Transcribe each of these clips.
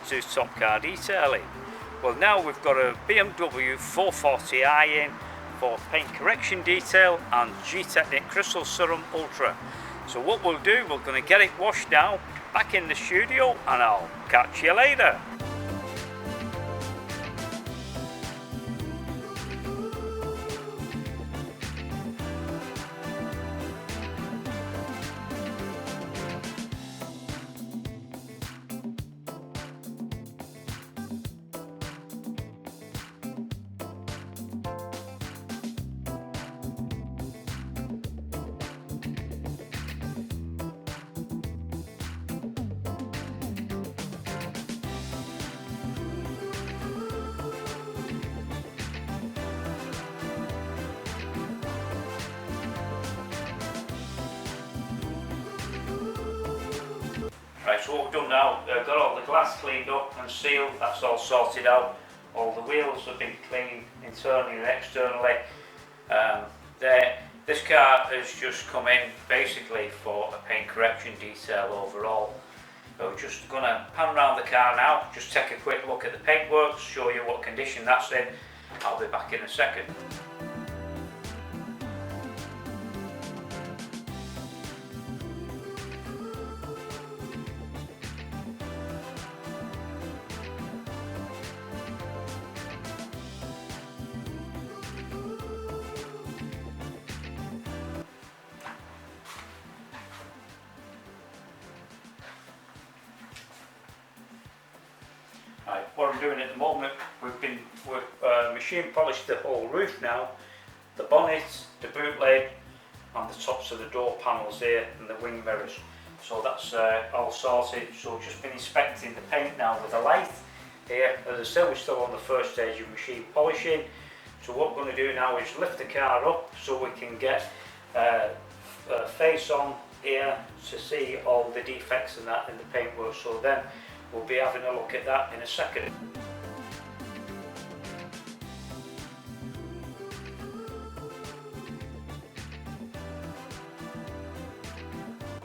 to Top Car Detailing. Well, now we've got a BMW 440i in for paint correction detail and G-Technic Crystal Serum Ultra. So what we'll do, we're going to get it washed now, back in the studio, and I'll catch you later. Right, so what we've done now, got all the glass cleaned up and sealed, that's all sorted out. All the wheels have been cleaned internally and externally. This car has just come in basically for a paint correction detail overall. So we're just going to pan around the car now, just take a quick look at the paintwork, show you what condition that's in. I'll be back in a second. Right, what I'm doing at the moment, we've machine polished the whole roof now, the bonnet, the boot lid, and the tops of the door panels here, and the wing mirrors. So that's all sorted. So just been inspecting the paint now with a light here. As I said, we're still on the first stage of machine polishing. So what we're going to do now is lift the car up so we can get a face on here to see all the defects and that in the paintwork. So then we'll be having a look at that in a second.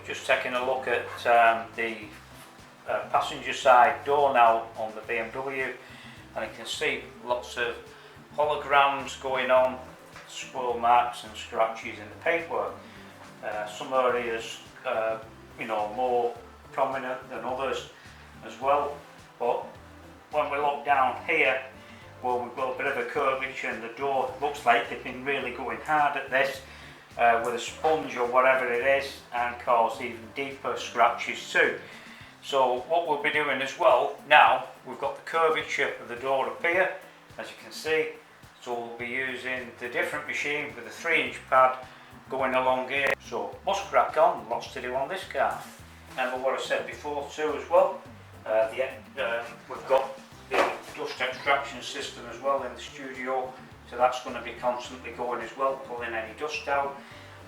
Just taking a look at the passenger side door now on the BMW, and you can see lots of holograms going on, swirl marks and scratches in the paintwork. Some areas more prominent than others as well, but when we look down here, well, we've got a bit of a curvature in the door. It looks like they've been really going hard at this with a sponge or whatever it is, and caused even deeper scratches too. So what we'll be doing as well, now we've got the curvature of the door up here, as you can see. So we'll be using the different machine with a 3-inch pad going along here. So must crack on, lots to do on this car. Remember what I said before too as well. We've got the dust extraction system as well in the studio, so that's going to be constantly going as well, pulling any dust out.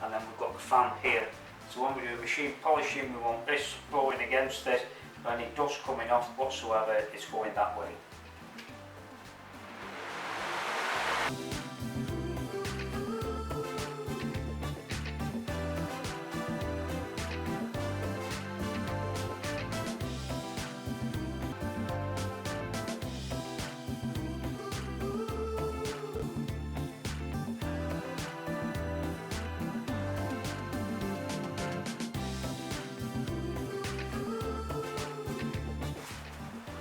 And then we've got the fan here, so when we do machine polishing, we want this blowing against this, so any dust coming off whatsoever is going that way.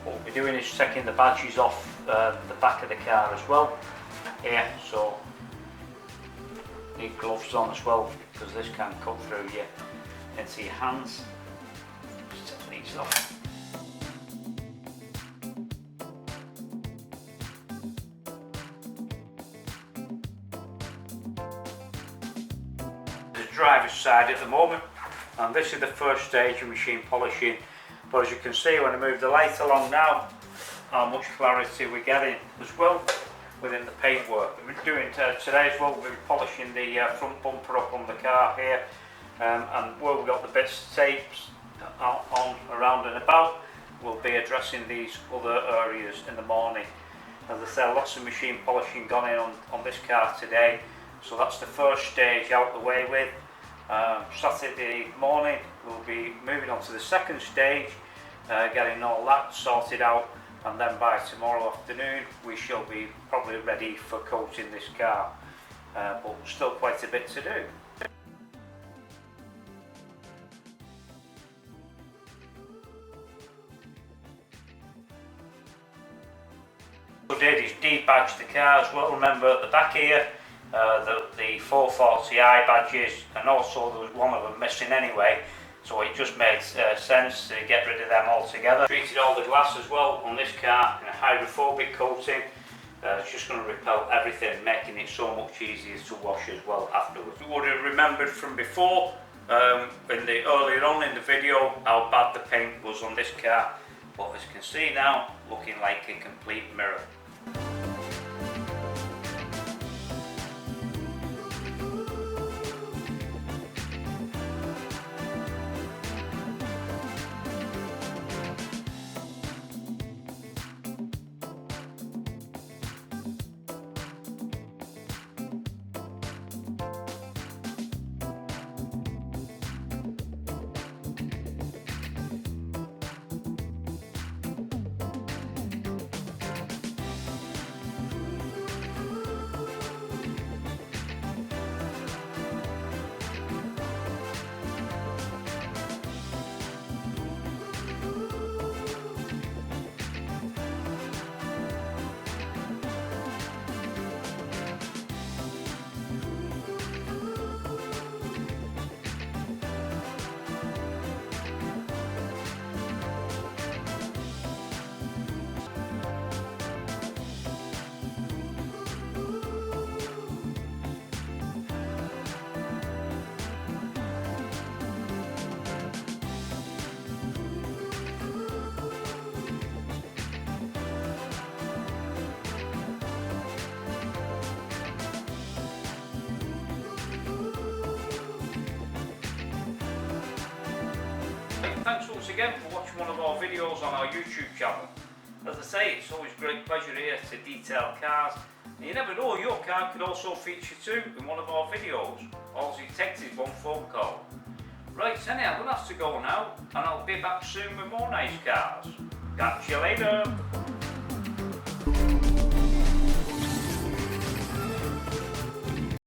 What we're doing is taking the badges off the back of the car as well here, so need gloves on as well because this can cut through you into your hands. Just take these off. The driver's side at the moment, and this is the first stage of machine polishing. But as you can see, when I move the light along now, how much clarity we're getting as well within the paintwork. We're doing today as well, we're polishing the front bumper up on the car here, and where we've got the bits of tapes on around and about, we'll be addressing these other areas in the morning. As I said, lots of machine polishing gone in on this car today, so that's the first stage out the way with. Saturday morning we'll be moving on to the second stage, getting all that sorted out, and then by tomorrow afternoon we shall be probably ready for coating this car, but still quite a bit to do. What we did is debadge the car as well. Remember at the back here, the 440i badges, and also there was one of them missing anyway, so it just made sense to get rid of them altogether. Treated all the glass as well on this car in a hydrophobic coating. It's just going to repel everything, making it so much easier to wash as well afterwards. You would have remembered from before, earlier on in the video, how bad the paint was on this car, but as you can see now, looking like a complete mirror. Thanks once again for watching one of our videos on our YouTube channel. As I say, it's always a great pleasure here to detail cars, and you never know, your car could also feature too in one of our videos. All it takes is one phone call. Right, anyhow, I'm going to have to go now, and I'll be back soon with more nice cars. Catch you later.